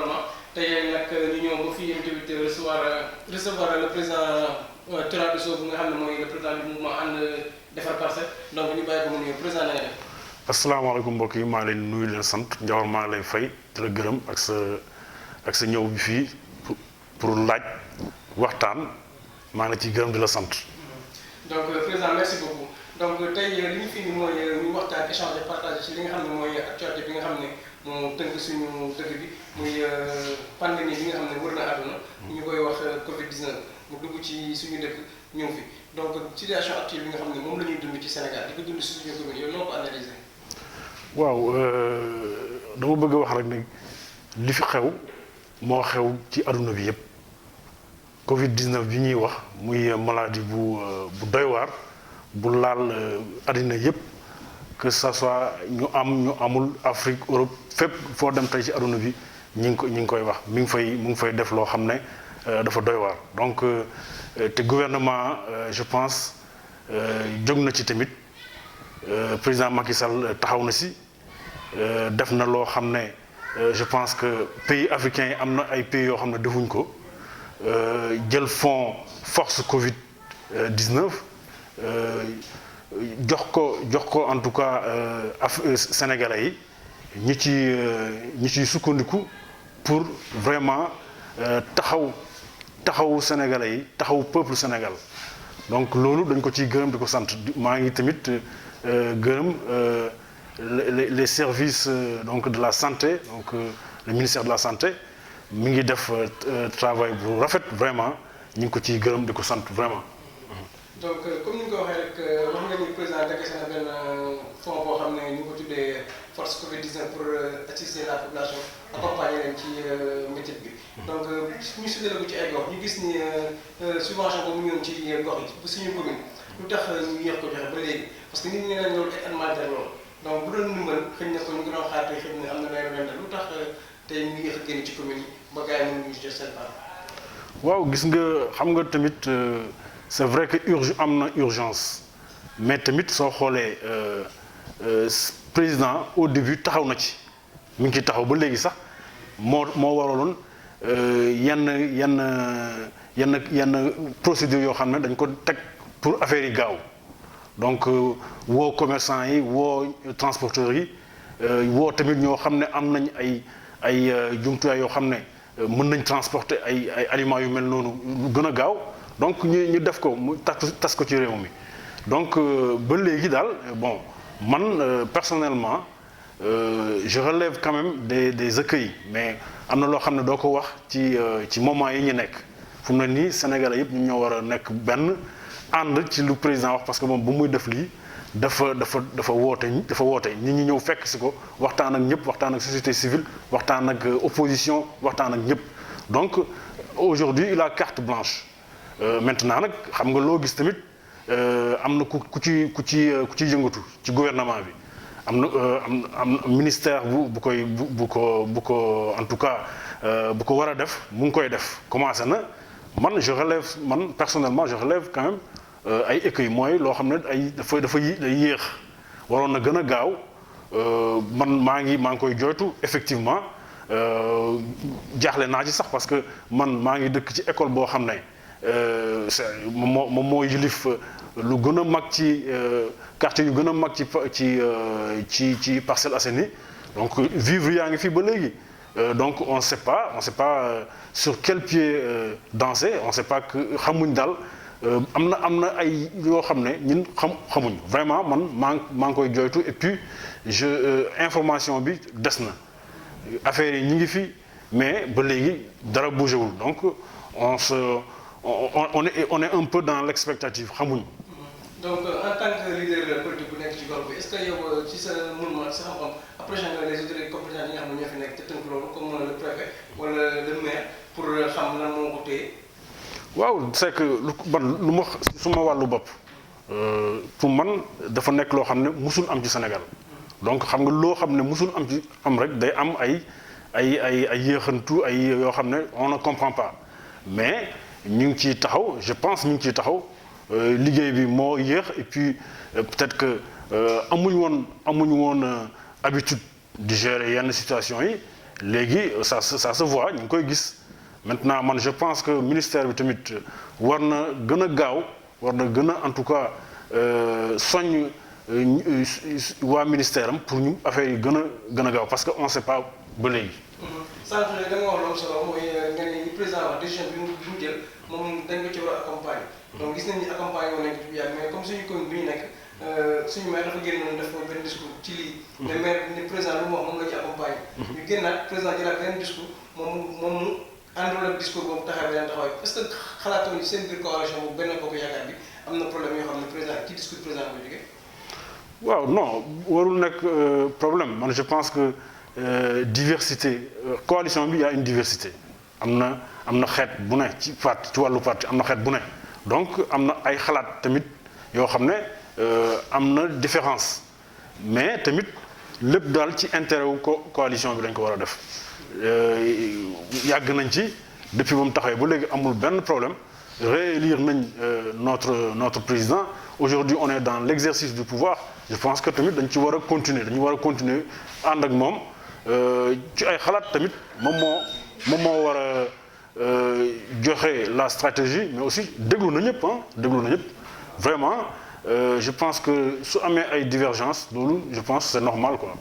environnement tey nag ñu ñëw ba fii yéen tamit recevoir le président Toura Dosso bu nga xam ne mooy le président du mouvement ànd defar Parcelles donc ñu bàyyi ko mu nuyu président na nga def. asalaamaaleykum mbokk yi maa ngi leen nuyu leen sant Ndiawar maa ngi lay fay di la gërëm ak sa ñëw bi fii pour laaj waxtaan maa ngi la ciy gërëm di la sant. donc président merci beaucoup donc tey li ñu fi ni mooy ñu waxtaan échanger partager ci li nga xam ne mooy actualité bi nga xam ne moo tënk suñu dëkk bi muy pandémie bi nga xam ne wër na àdduna ñu koy wax Covid 19 mu dugg ci suñu dëkk ñëw fi donc situation actuelle bi nga xam ne moom la ñuy dund ci Sénégal di ko dund si suñu commune yow noo ko analyser. waaw dama bëgg a wax rek ne li fi xew moo xew ci àdduna bi yépp Covid 19 bi ñuy wax muy maladie bu doy waar bu laal àddina yépp que ça soit ñu am ñu amul Afrique Europe fépp foo dem tey ci àdduna bi ñi ngi koy wax mu ngi fay def loo xam ne dafa doy waar donc te gouvernement je pense jóg na ci tamit président Macky Sall taxaw na si def na loo xam ne je pense que pays africains yi am na ay pays yoo xam ne defuñ ko jël fonds force Covid 19 jox ko en tout cas sénégalais yi ñi ciy sukkandiku pour vraiment taxawu sénégalais yi taxawu peuple Sénégal donc loolu dañ ko ciy gërëm di ko sant maa ngi tamit gërëm les services donc de la santé donc le ministère de la santé mi ngi def travail bu rafet vraiment ñu ngi ko ciy gërëm di ko sant vraiment. donc comme ni nga ko waxee rek wax nga ni président dégagé na benn fonds boo xam ne ñu ko tuddee force Covid 19 pour assister la population accompagner leen ci métier bi. donc ñu séddale ko ci ay gox ñu gis ni subvention boobu ñu ñëwoon ci gox yi bu suñu commune lu tax ñu yéex ko joxe ba léegi parce que nit ñi nee nañ loolu ay alimentaire loolu donc bu doon ndimbal xëy na ko ñu gën a xaar tey xëy na am na leneen lu tax tey ñu yéex a génn ci commune yi ba gars yi mënuñu jot seen part. waaw gis nga xam nga tamit c'est vrai que am na urgence mais tamit soo xoolee président au début taxaw na ci mi ngi ciy taxaw ba léegi sax moo waraloon yenn procédures yoo xam ne dañ ko teg pour affaire yi gaaw donc woo commerçant yi woo transporteurs yi woo tamit ñoo xam ne am nañ ay jumtuwaay yoo xam ne mën nañ transporter ay aliments yu mel noonu lu gën a gaaw donc ñu def ko mu tas ko ci réew mi donc ba léegi daal bon man personnellement je relève quand même des écueils mais am na loo xam ne doo ko wax ci moment yi ñu nekk fu mu ne nii Sénégalais yëpp ñu ñoo war a nekk benn ànd ci lu président wax parce que moom bu muy def lii dafa woote nit ñi ñëw fekk si ko waxtaan ak ñëpp waxtaan ak société civile waxtaan ak opposition waxtaan ak ñëpp donc aujourd'hui il a carte blanche maintenant nag xam nga loo gis tamit am na ku ci yëngatu ci gouvernement bi am ministère bu ko en tout cas bu ko war a def mu ngi koy def commencé na man personnellement je relève quand même ay écueils mooy loo xam ne dafa yéex waroon na gën a gaaw man maa ngi koy jooytu effectivement jaaxle naa ci sax parce que man maa ngi dëkk ci école boo xam ne moom moo yilif lu gën a mag ci quartier yu gën a mag ci Parcelles Assainies donc vivre yaa ngi fii ba léegi donc on sait pas sur quel pied danser on sait pas que xamuñ daal am na ay yoo xam ne ñun xamuñ vraiment man maa ngi koy jooytu et puis information bi des na affaire yi ñi ngi fi mais ba léegi dara bougé wul donc on est un peu dans l'expectative xamuñ. donc en tant que leader politique bu nekk ci gox bi est-ce que yow ci sa mouvement sa xam-xam approché nga les autorités compétentes yi nga xam ne ñoo fi nekk te tënk loolu comme le préfet wala le maire pour xam lan moo ko téye. waaw c'est que lu ma suma wàllu bopp pour man dafa nekk loo xam ne musul am ci Sénégal donc xam nga loo xam ne musul am rek day am ay yéexantu ay yoo xam ne on ne comprend pas mais ñu ngi ciy taxaw je pense ñu ngi ciy taxaw liggéey bi moo yéex et puis peut-être que amuñu woon habitude di gérer yenn situation yi léegi ça se voit ñu ngi koy gis maintenant man je pense que ministère bi tamit war na gën a gaaw war na gën a en tout cas soññ waa ministère am pour ñu affaire yi gën a gaaw parce que on sait pas ba léegi. sànq da nga wax loolu solo mooy nga ne ni président wax décision bi mu jël moom dañ ko ci war a accompagner donc gis nañ ni accompagner woon nañ ko yàgg mais comme suñu commune bi ñu nekk suñu maire dafa génn def benn discours ci lii. ne maire ni président lu mu wax moom la ci accompagner. ñu génnaat président jëlaat benn discours moom mu àndul ak discours boobu taxaw beneen taxawaay est-ce que xalaatoon seen biir coalition bu benn bokk yaakaar bi am na problème yoo xam ne président ci discours président bi jógee. waaw non warul nekk problème man je pense que diversité coalition bi y a une diversité am na xeet bu ne ci parti ci wàllu parti am na xeet bu ne donc am na ay xalaat tamit yoo xam ne am na différence mais tamit lépp daal ci intérêt wu coalition bi dañ ko war a def yàgg nañ ci depuis ba mu taxawee ba léegi amul benn problème réélire nañ notre président aujourd'hui on est dans l'exercice du pouvoir je pense que tamit dañ ci war a continuer ànd ak moom ci ay xalaat tamit moom moo war a joxe la stratégie mais aussi déglu na ñëpp vraiment je pense que su amee ay divergence loolu je pense c'est normal quoi.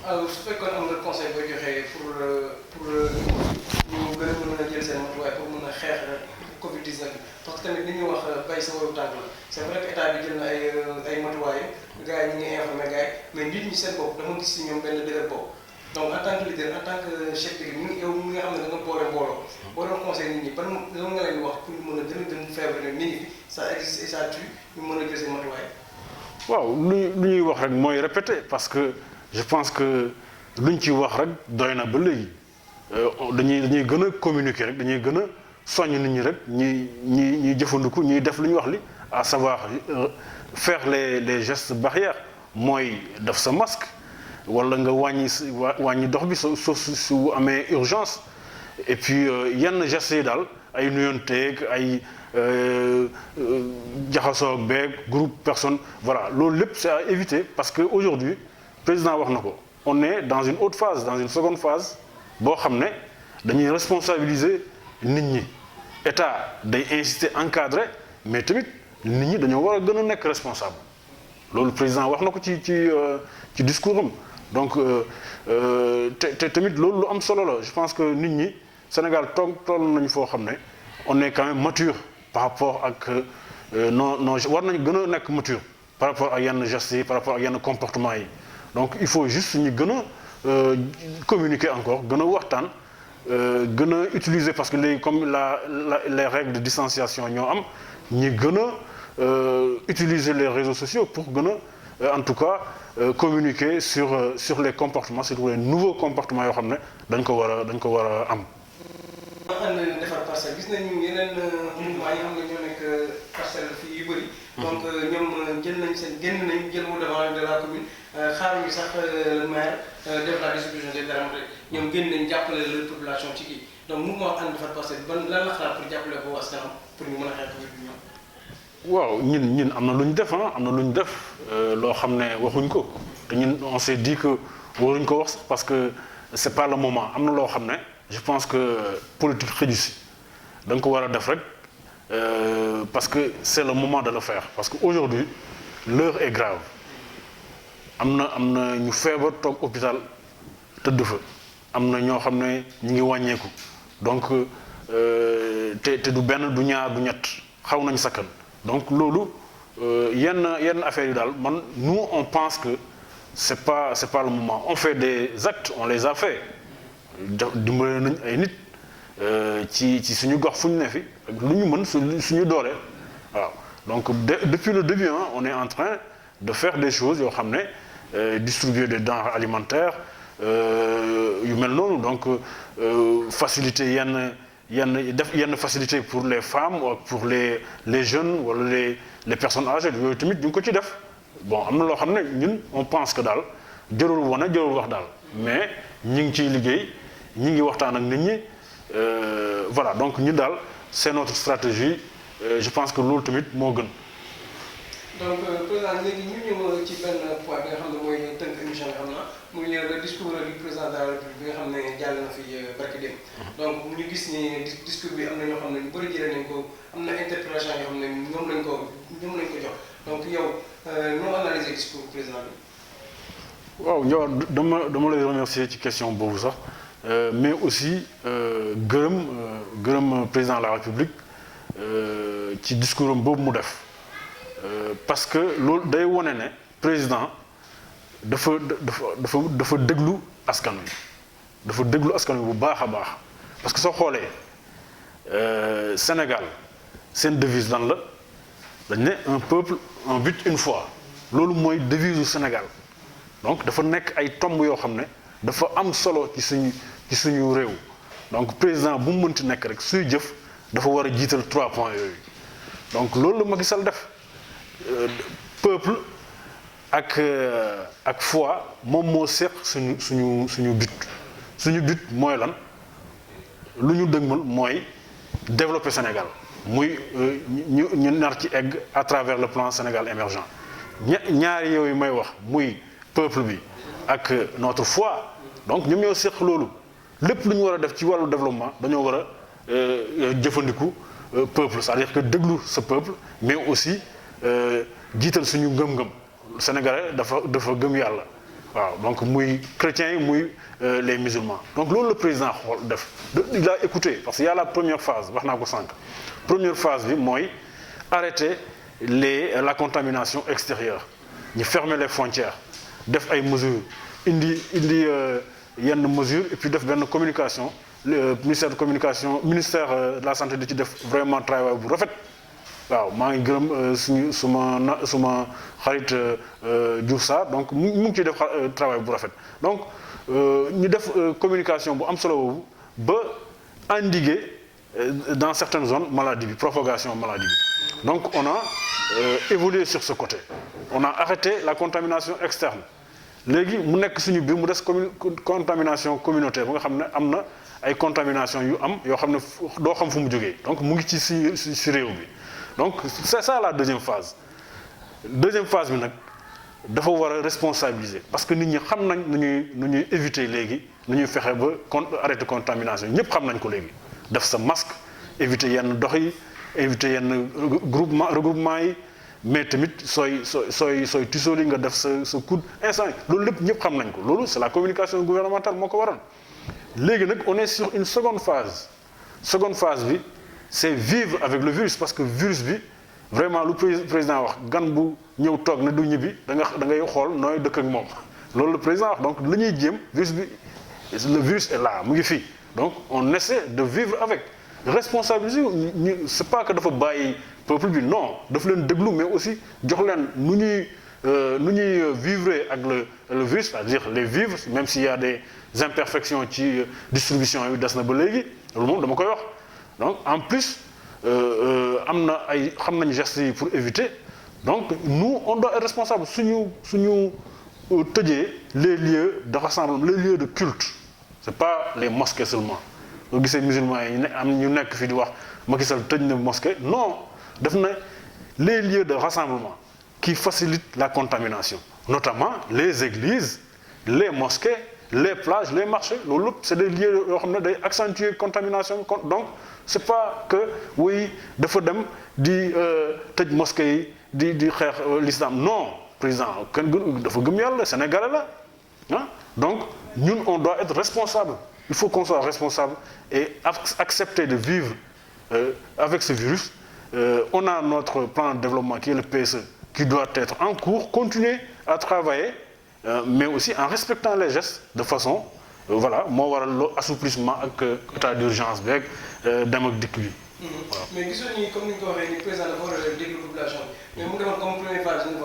alors su fekkoon am na conseil booy joxe pour ñu gën a mën a jël seen matuwaay pour mën a xeex Covid-19 parce que tamit li ñuy wax bay sa waru tànk la c'est vrai que état bi jël na ay matuwaay gars yi ñu ngi informé gars yi mais nit ñi seen bopp dama gis si ñoom benn dëgër bopp donc en tant que leader en tant que chef de yow mi nga xam ne da nga boole mbooloo boo doon conseil nit ñi ban loolu nga leen wax pour ñu mën a gën feebar ne nit ñi fi ça existe et ça tue ñu mën a jël seen matuwaay. waaw lu ñuy wax rek mooy répéter parce que je pense que luñ ci wax rek doy na ba léegi dañuy gën a communiquer rek dañuy gën a soññ nit ñi rek ñuy jëfandiku ñuy def lu ñu wax li à savoir faire les gestes barrières mooy def sa masque wala nga wàññi dox bi su amee urgence et puis yenn gestes yi daal ay nuyonteeg ay jaxasoo beeg groupe personne voilà loolu lépp c'est à éviter parce que aujourd'hui président wax na ko on est dans une autre phase dans une seconde phase boo xam ne dañuy responsabiliser nit ñi état day inciter encadrer mais tamit nit ñi dañoo war a gën a nekk responsable loolu président wax na ko ci discours am donc te tamit loolu lu am solo la je pense que nit ñi Sénégal toll nañu foo xam ne on est quand même mature par rapport ak non war nañu gën a nekk mature par rapport ak yenn gestes yi par rapport ak yenn comportement yi donc il faut juste ñu gën a communiquer encore gën a waxtaan gën a utiliser parce que léegi comme les règles de distanciation ñoo am ñi gën a utiliser les réseaux sociaux pour gën a en tout cas communiquer sur les comportements surtout les nouveaux comportements yoo xam ne dañ ko war a am. ànd defar parcelle gis nañu yeneen mouvement yi xam ne ñoo nekk parcelle fii yu bëri. donc ñoom jël nañ génn nañ jël au devant de la commune xaaruñu sax le maire def la distribution des terrains ñoom génn nañ jàppale la population ci kii donc mouvement ànd defar parcelle ban lan la xalaat pour jàppale ko askanam pour ñu mën a xeex Covid bi ñoom. waaw ñun am na lu ñu def am na lu ñu def loo xam ne waxuñ ko te ñun on s'est dit que waruñ ko wax parce que c'est pas le moment am na loo xam ne je pense que politique xëju si da nga ko war a def rek parce que c'est le moment de le faire parce que aujourd'hui l'heure est grave am na ñu feebar toog hôpital tëdd fa am na ñoo xam ne ñu ngi wàññeeku donc te du benn du ñaar du ñett xaw nañ sakkan donc loolu yenn affaires yi daal man nous on pense que c'est pas le moment on fait des actes on les a fait dimbale nañ ay nit ci suñu gox fu ñu ne fi ak lu ñu mën suñu doole waaw donc depuis le début on est en train de faire des choses yoo xam ne distribuer des denrées alimentaires yu mel noonu donc faciliter yenn facilité pour les femmes ou pour les jeunes wala les personnes âgées yooyu tamit ñu ngi ko ci def bon am na loo xam ne ñun on pense que daal jërul wane jërul wax daal mais ñi ngi ciy liggéey ñi ngi waxtaan ak nit ñi voilà donc ñun daal c'est notre stratégie je pense que loolu tamit moo gën. donc président léegi ñu ñëw ci benn point bi nga xam ne mooy tënk émission bi xam na muy le discours du président de la République bi nga xam ne jàll na fi barki dem donc ñu gis ni discours bi am na ñoo xam ne ñu bëri jëlee nañ ko am na interpellation yoo xam ne ñoom lañ ko jox donc yow noo analyser discours président bi. waaw Ndiawar dama lay remercier ci question boobu sax mais aussi gërëm président de la République ci discours am boobu mu def parce que loolu day wone ne président dafa déglu askan wi dafa déglu askan wi bu baax a baax parce que soo xoolee Sénégal seen devise lan la dañ ne un peuple un but une foi loolu mooy devise du Sénégal donc dafa nekk ay tomb yoo xam ne dafa am solo ci suñu réew donc président bu mu mënti nekk rek suy jëf dafa war a jiital 3 points yooyu donc loolu la Macky Sall def peuple ak foi moom moo seq suñu but mooy lan lu ñu dëgmal mooy développer Sénégal muy ñu nar ci egg à travers le plan Sénégal émergent ñaari yooyu may wax muy peuple bi ak notre foi donc ñoom ñoo seq loolu lépp lu ñu war a def ci wàllu développement dañoo war a jëfandiku peuple c'est-à-dire que déglu sa peuple mais aussi jiital suñu ngëm-ngëm sénégalais dafa gëm yàlla waaw donc muy chrétiens yi muy les musulmans donc loolu le président xool def il a écouté parce que y a la première phase wax naa ko sànq première phase bi mooy arrêter la contamination extérieure ñu fermer les frontières def ay mesures indi yenn mesures et puis def benn communication le ministère de la santé di ci def vraiment travail bu rafet waaw maa ngi gërëm suma xarit Diouf Sarr donc mu ngi ciy def travail bu rafet donc ñu def communication bu am solo boobu ba endiguer dans certaines zones maladie bi propagation maladie bi donc on a évolué sur ce côté on a arrêté la contamination externe léegi mu nekk suñu biir mu des contamination communautaire ba nga xam ne am na ay contamination yu am yoo xam ne doo xam fu mu jógee donc mu ngi ci si réew bi donc c'est ça la deuxième phase bi nag dafa war a responsabiliser parce que nit ñi xam nañ nu ñuy éviter léegi nu ñuy fexe ba arrêter contamination ñëpp xam nañ ko léegi def sa masque éviter yenn dox yi éviter yenn regroupement yi mais tamit sooy tisooli nga def sa coude instant loolu lépp ñëpp xam nañ ko loolu c'est la communication gouvernementale moo ko waral léegi nag on est sur une seconde phase bi c'est vivre avec le virus parce que virus bi vraiment lu président wax gan bu ñëw toog na du ñibbi da ngay xool nooy dëkk ak moom loolu le président wax donc li ñuy jéem le virus est là mu ngi fii donc on essaie de vivre avec responsabiliser c'est pas que dafa bàyyi peuple bi non dafa leen déglu mais aussi jox leen nu ñuy vivre ak le virus c'est-à-dire les vivres même s'il y a des imperfections ci distribution yi des na ba léegi loolu moom dama koy wax donc en plus am na ay xam nañ gestes yi pour éviter donc nous on doit être responsable suñu tëjee les lieux de rassemblement les lieux de culte c'est pas les mosquées seulement soo gisee musulmans yi ñu nekk fii di wax Macky Sall tëj na mosquée non def na les lieux de rassemblement qui facilitent la contamination notamment les églises les mosquées les plages les marchés loolu lépp c'est des lieux yoo xam ne day accentuer contamination donc c'est pas que oui dafa dem di tëj mosquée yi di xeex l'islam non président kenn dafa gëm yàlla sénégalais la ah donc ñun on doit être responsable il faut qu'on soit responsable et accepter de vivre avec ce virus on a notre plan de développement qui est le PSE qui doit être en cours continuer à travailler mais aussi en respectant les gestes de façon voilà moo waral assouplissement ak état d'urgence bi ak dem ak dikk bi. mais gisoon ni comme ni nga ko waxee ni président dafa war a déglu population bi mais mu defoon comme première phase bi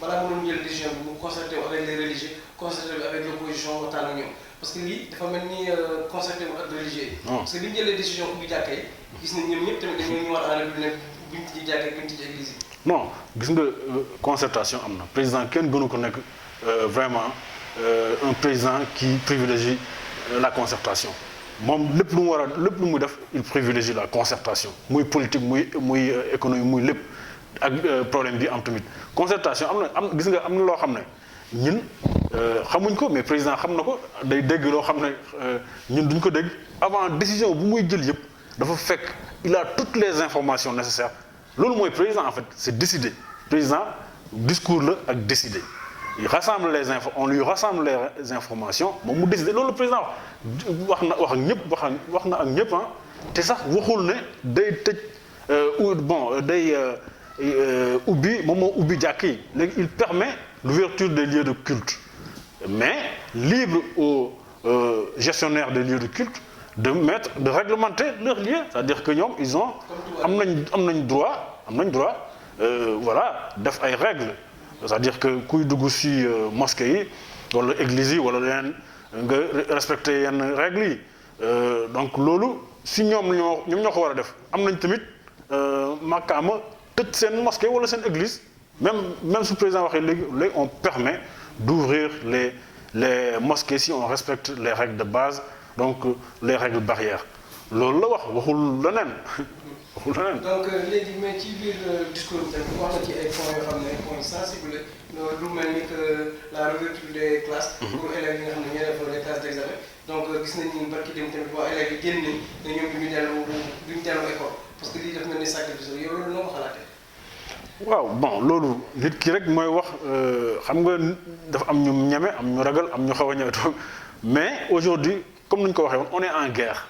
balaa mënoon jël décision bi mu concerté avec les religieux concerté avec l'opposition waxtaan ak ñoom parce que lii dafa mel ni concerté wu ak religieux yi. parce que bi ñu jëlee décision ubbi jàkka yi gis nañ ñoom ñëpp tamit dañoo ñëwaat en république buñ ci jàkka buñ ci église yi. non gis nga concertation am na président kenn gënu ko nekk vraiment un président qui privilégie la concertation moom lépp lu mu war a lépp lu muy def il privilégie la concertation muy politique muy économie muy lépp ak problème bi am tamit concertation gis nga am na loo xam ne ñun xamuñ ko mais président xam na ko day dégg loo xam ne ñun duñ ko dégg avant décision bu muy jël yëpp dafa fekk il a toutes les informations nécessaires loolu mooy président en fait c'est décidé président discours la ak décidé il rassemble on lui rassemble les informations moom mu décidé loolu le président wax na ak ñëpp wax na ak ñëpp ah te sax waxul ne day tëj day ubbi moom moo ubbi jàkk yi léegi il permet l'ouverture des lieux de culte mais libre aux gestionnaires des lieux de culte de réglementer leurs lieux c'est-à-dire que ñoom ils ont am nañ droit voilà def ay règles c'est-à-dire que kuy dugg ci mosquée yi wala église yi wala leneen nga respecter yenn règles yi donc loolu si ñoom ñoo ko war a def am nañ tamit makaama tëj seen mosquée wala seen église même su président waxee léegi on permet d'ouvrir les mosquées si on respecte les règles de base donc les règles barrières loolu la waxul leneen donc léegi mais ci biir discours bi tamit wax na ci ay points yoo xam ne points sensibles lu mel ni que la réouverture des classes. pour élèves yi nga xam ne ñooy def les classes d'examen donc gis nañ ni barki dem tamit waa élèves yi génn nañ ne ñoom duñu dellu école parce que lii daf mel ni sacrifice yow loolu noo ko xalaatee. waaw bon loolu nit ki rek mooy wax xam nga dafa am ñu ñeme am ñu ragal am ñu xaw a ñëw mais aujourd'hui comme ni ñu ko waxee woon on est en guerre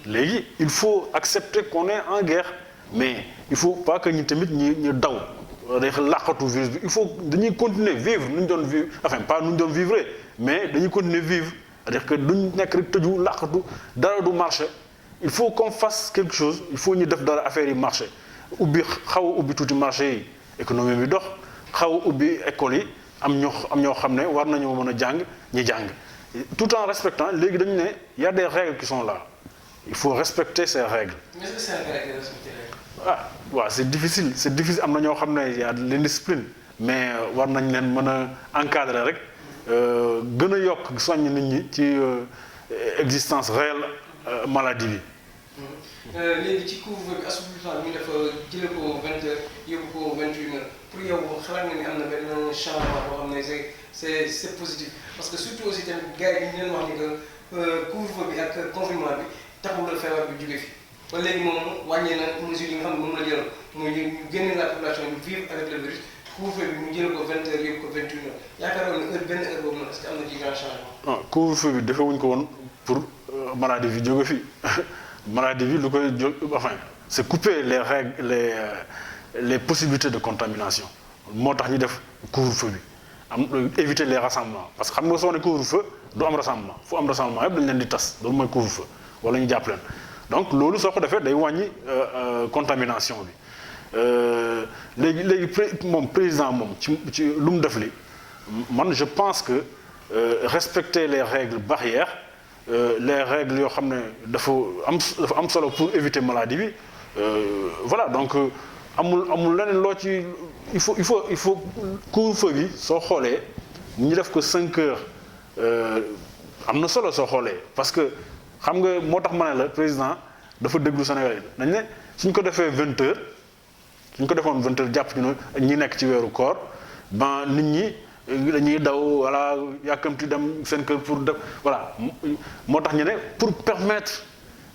léegi il faut accepter qu'on est en guerre mais il faut pas que ñu tamit ñu daw day làqatu virus bi il faut dañuy continuer vivre nu ñu doon vivre enfin pas nu ñu doon vivre mais dañuy continuer vivre c'est-à-dire que duñ nekk rek tëju làqatu dara du marché il faut qu'on fasse quelque chose il faut ñu def dara affaire yi marché xaw a ubbi tuuti marché yi économie bi dox xaw a ubbi école yi am ñoo xam ne war nañoo mën a jàng ñi jàng tout en respectant léegi dañu ne y a des règles qui sont là il faut respecter ces règles. mais est-ce que c'est vrai de respecter les règles. ah waaw c'est difficile am na ñoo xam ne y a de l'indiscipline mais war nañ leen mën a encadrer rek gën a yokk soññ nit ñi ci existence réelle maladie bi. léegi ci couvre-feu bi assouplissement bi ñu def jëlee ko 20h yóbbu ko 21h pour yow xalaat nga ni am na benn changement boo xam ne c'est positif parce que surtout aussi tamit gars yi ñu leen wax ni que couvre-feu bi ak confinement bi taxul feebar bi jóge fi ba léegi moom wàññee na mesures yi nga xam ne moom la jëloon mooy ñu génne la population ñu vivre avec le virus couvre-feu bi mu jëlee ko 20h yóbbu ko 21h yaakaaroon ne benn heure boobu noonu est-ce que am na ci grand changement. non couvre-feu bi defewuñ ko woon pour maladie bi jóge fi. maladie bi lu koy jóg enfin c'est couper les règles les possibilités de contamination moo tax ñu def couvre-feu bi éviter les rassemblements parce que xam nga soo ne couvre-feu du am rassemblement fu am rassemblement yëpp dañ leen di tas loolu mooy couvre-feu wala ñu jàpp leen donc loolu soo ko defee day wàññi contamination bi léegi moom président moom ci lu mu def li man je pense que respecter les règles barrières les règles yoo xam ne dafa am solo pour éviter maladie bi voilà donc amul leneen loo ci il faut couvre-feu bi soo xoolee ñu def ko 5 heures am na solo soo xoolee parce que xam nga moo tax ma ne la président dafa déglu Sénégal yi dañ ne suñ ko defee 20 heures suñ ko defoon 20 heures jàpp ñu ne ñi nekk ci weeru koor ben nit ñi dañuy daw voilà yàkkamti dem seen kër pour def voilà moo tax ñu ne pour permettre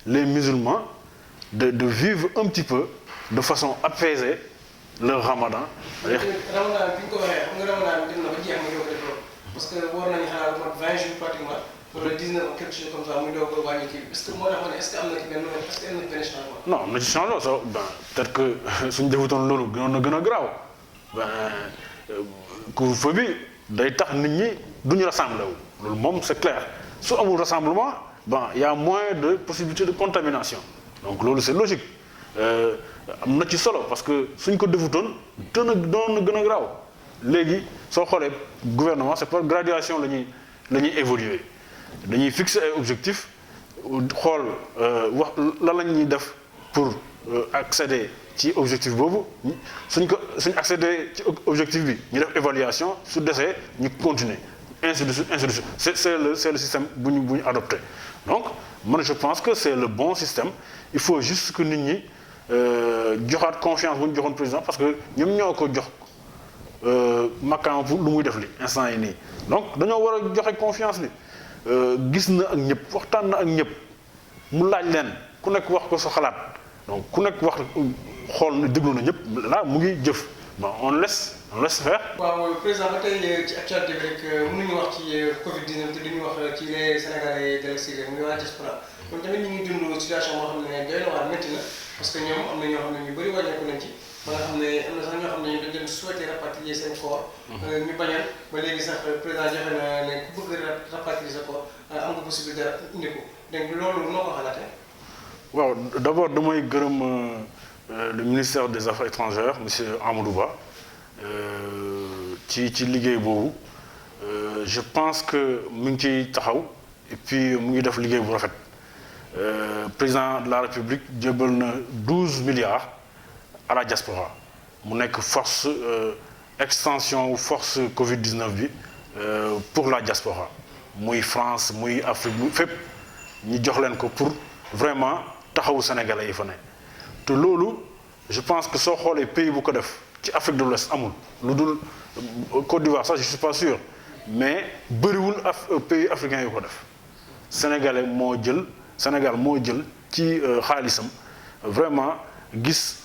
les musulmans de vivre un petit peu de façon apaisée leur ramadan. ramadan bi ñu ko waxee xam nga ramadan bi dem na ba jeex mu doog a def loolu parce que war nañu xanaa lu mat 20 jours pratiquement wala 19 ou quelque chose comme ça muy doog a wàññi kii est-ce que moo tax ma ne est-ce que am na ci benn changement. non am na ci changement so ben peut-être que suñ defutoon loolu gënoon na gën a garaaw ben couvre-feu bi day tax nit ñi duñu rassembler wu loolu moom c'est clair su amul rassemblement ben y a moins de possibilité de contamination donc loolu c'est logique am na ci solo parce que suñ ko defutoon doon na gën a garaaw léegi soo xoolee gouvernement c'est par graduation la ñuy évoluer dañuy fixer ay objectifs xool wax lan la ñuy def pour accéder ci objectif boobu suñ accéder ci objectif bi ñu def évaluation su desee ñu continuer ainsi de suite c'est le système bu ñu adopté donc man je pense que c'est le bon système il faut juste que nit ñi joxaat confiance bu ñu joxoon président parce que ñoom ñoo ko jox makkaam pour lu muy def li instant yi nii donc dañoo war a joxe confiance ni gis na ak ñëpp waxtaan na ak ñëpp mu laaj leen ku nekk wax ko sa xalaat donc ku nekk wax xool na déglu na ñëpp là mu ngi jëf bon on laisse faire. waaw président ba tey ci actualité bi rek mënuñu wax ci Covid 19 te duñu wax ci les Sénégalais de l'extérieur muy waa diaspora kon tamit ñu ngi dund situation boo xam ne doy na waar métti na parce que ñoom am na ñoo xam ne ñu bëri wàññeeku nañ ci ba nga xam ne am na sax ñoo xam ne dañ leen souhaité rapatrier seen corps. ñu bañal ba léegi sax président joxe na ne ku bëgg rapatrier sa corps am nga possibilité indi ko donc loolu noo ko xalaatee. waaw d'abord damay gërëm le ministère des Affaires étrangères monsieur Amadou Ba ci liggéey boobu je pense que mu ngi ciy taxaw et puis mu ngi def liggéey bu rafet président de la République jébal na 12 milliards à la diaspora mu nekk force extension force Covid 19 bi pour la diaspora muy France muy Afrique muy fépp ñu jox leen ko pour vraiment taxawu sénégalais yi fa ne te loolu je pense que soo xoolee pays bu ko def ci Afrique de l'Ouest amul lu dul Côte d'Ivoire ça je suis pas sûr mais bëriwul pays africain yu ko def Sénégal moo jël ci xaalisam vraiment gis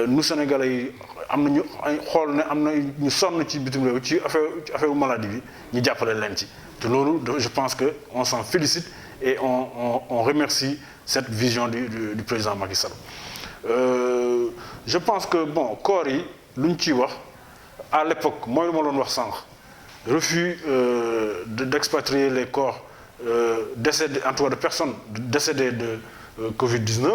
nu sénégalais yi am na ñu xool ne am na ñu sonn ci bitim réew ci affaire maladie bi ñu jàppale leen ci te loolu je pense que on s'en félicite et on remercie cette vision du président Macky Sall. Je pense que bon corps yi lu ñu ciy wax à l'époque mooy lu ma doon wax sànq refus d'expatrier les corps décédés en tout cas de personnes décédées de Covid-19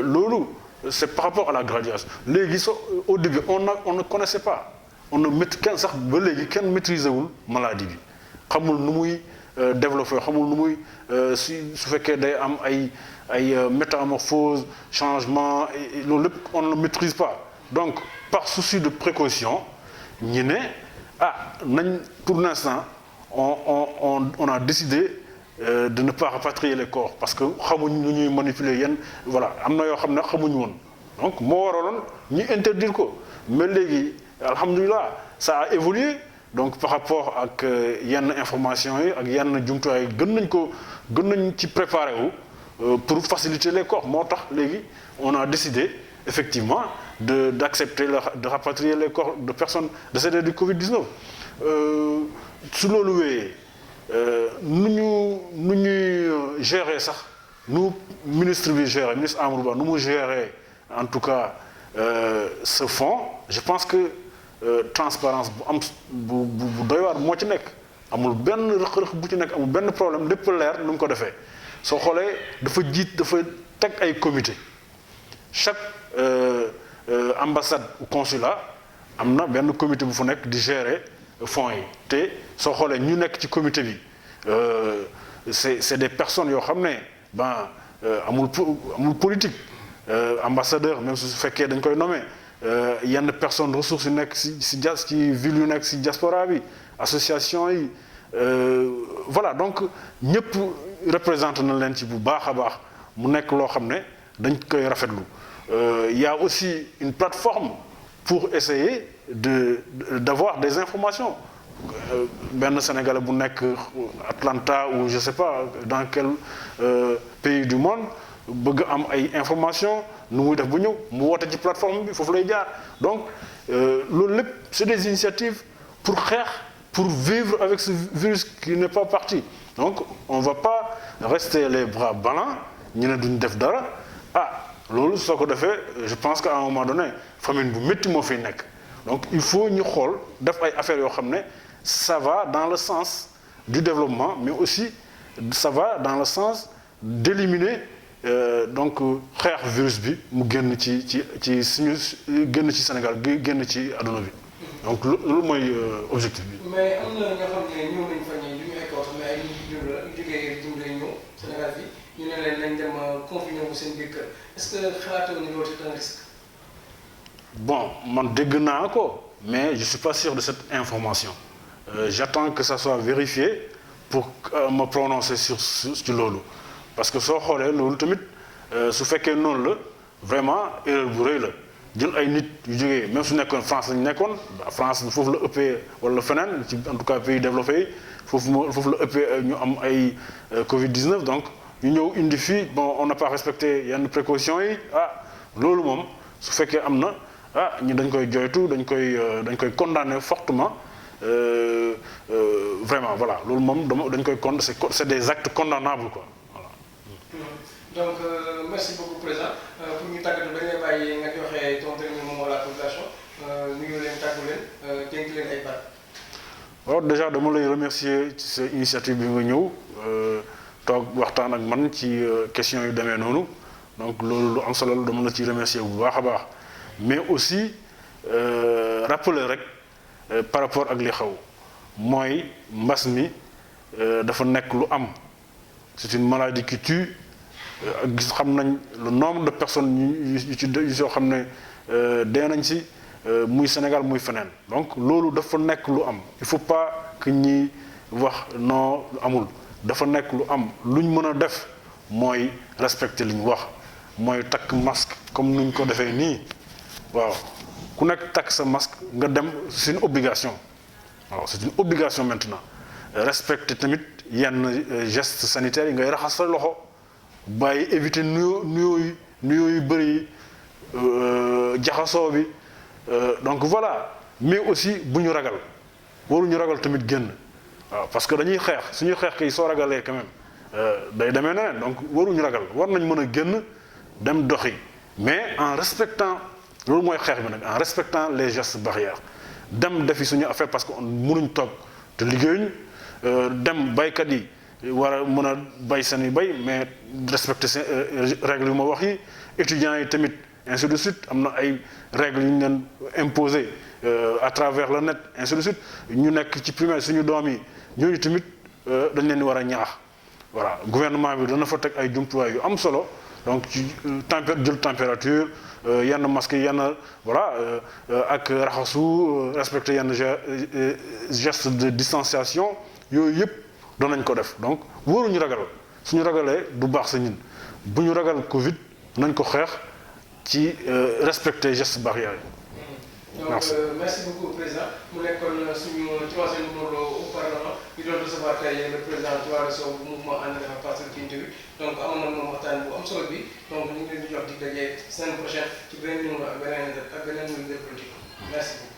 loolu c'est par rapport à la graduation léegi au début on ne connaissait pas on ne kenn sax ba léegi kenn maîtriser wul maladie bi xamul nu muy développé xamul nu muy su fekkee day am ay métamorphose changement loolu lépp on ne le maîtrise pas donc par souci de précaution ñu ne nañ pour l'instant on a décidé de ne pas rapatrier les corps parce que xamuñ nu ñuy manipuler yenn voilà am na yoo xam ne xamuñu woon donc moo waraloon ñu interdire ko mais léegi alhamdulilah ça a évolué donc par rapport ak yenn information yi ak yenn jumtuwaay gën nañ ci préparer wu pour faciliter les corps moo tax léegi on a décidé effectivement d'accepter de rapatrier les corps de personnes décédées du Covid-19 su loolu wéyee nu ñuy gérer sax nu ministre Amadou Ba nu mu gérer en tout cas ce fonds je pense que transparence bu doy waar moo ci nekk amul benn rëq-rëq bu ci nekk amul benn problème lépp leer nu mu ko defee soo xoolee dafa teg ay comité chaque ambassade ou consulat am na benn comité bu fa nekk di gérer fonds yi te soo xoolee ñu nekk ci comité bi c'est des personnes yoo xam ne amul politique ambassadeur même su fekkee dañ koy nommer yenn personnes ressources yu nekk ci ville yu nekk ci diaspora bi association yi voilà donc ñëpp représenté na leen ci bu baax a baax mu nekk loo xam ne dañ koy rafetlu il y a aussi une plateforme pour essayer d'avoir des informations benn Sénégalais bu nekk Atlanta ou je sais pas dans quel pays du monde bëgg am ay informations nu muy def bu ñëw mu woote ci plateforme bi foofu lay jaar donc loolu lépp c'est des initiatives pour vivre avec ce virus qui n'est pas parti donc on va pas rester les bras ballants ñu ne duñ def dara loolu soo ko defee je pense qu'à un moment donné famine bu métti moo fiy nekk donc il faut ñu xool def ay affaires yoo xam ne ça va dans le sens du développement mais aussi ça va dans le sens d'éliminer donc xeex virus bi mu génn ci suñu génn ci Sénégal génn ci àdduna bi donc loolu mooy objectif bi. mais am na ñoo xam ne ñëw nañu fa ñi ñu ay koo xam ne ay nit yu jógee jumle ñëw Sénégal bi ñu ne leen nañ dem confiné wu seen biir kër est-ce que xalaatoo ni loolu c'est un risque. bon man dégg naa ko mais je suis pas sûr de cette information j'attends que ça soit vérifié pour me prononcer sur loolu parce que soo xoolee loolu tamit su fekkee noonu vraiment erreur bu rëy la jël ay nit yu jógee même su nekkoon France lañu nekkoon France foofu la ëppee wala feneen ci en tout cas pays développé yi foofu la ëppee ñu am ay Covid 19 donc ñu ñëw indi fii bon on n'a pas respecté yenn précautions yi loolu moom su fekkee am na ñi dañ koy joytu dañ koy condamner fortement vraiment voilà loolu moom dañ koy c'est des actes condamnables quoi voilà. Donc merci beaucoup président pour ñu tàggatu dañ lay bàyyi nga joxe ton dernier mot à la population nuyu leen tàggu leen dénk leen ay baat. waaw déjà dama lay remercier ci sa initiative bi nga ñëw toog waxtaan ak man ci question yu demee noonu donc loolu lu am solo dama la ci remercier bu baax a baax mais aussi rappeler rek par rapport ak li xew mooy mbas mi dafa nekk lu am c'est une maladie qui tue gis xam nañ le nombre de personnes yu soo xam ne dee nañ si muy Sénégal muy feneen donc loolu dafa nekk lu am il faut pas que ñi wax non amul dafa nekk lu am luñ mën a def mooy respecter li ñu wax mooy takk masque comme nuñ ko defee nii waaw ku nekk takk sa masque nga dem c'est une obligation waaw c'est une obligation maintenant respecter tamit yenn gestes sanitaires yi ngay raxas sa loxo bàyyi éviter nuyoo yu bëri jaxasoo bi donc voilà mais aussi bu ñu ragal waruñu ragal tamit génn waaw parce que dañuy xeex suñuy xeex kay soo ragalee quand même day demee neneen donc waruñu ragal war nañ mën a génn dem doxi mais en respectant loolu mooy xeex bi nag en respectant les gestes barrières dem defi suñu affaire parce que mënuñ toog te liggéeyuñ dem baykat yi war a mën a bay seen bay mais respecter seen règles yu ma wax yi étudiants yi tamit ainsi de suite am na ay règles yu ñu leen imposer à travers le net ainsi de suite ñu nekk ci primaire suñu doom yi ñooñu tamit dañ leen di war a ñaax voilà gouvernement bi dana fa teg ay jumtuwaay yu am solo donc ci jël température yenn masque yenn voilà ak raxasu respecter yenn geste de distanciation yooyu yëpp danañ ko def donc waruñu ragal suñu ragalee du baax sa ñun bu ñu ragal Covid nañ ko xeex ci respecter gestes barrières yi. Donc merci beaucoup président mu nekkoon suñu troisième numéro au Parlement ñu doon recevoir tey le président Tivaouane Sow bu mouvement ànd defar Parcelles Unité bi donc amoon na moom waxtaan bu am solo bi donc ñu ngi leen di jox di daje semaine prochaine ci beneen numéro ak beneen politique merci beaucoup.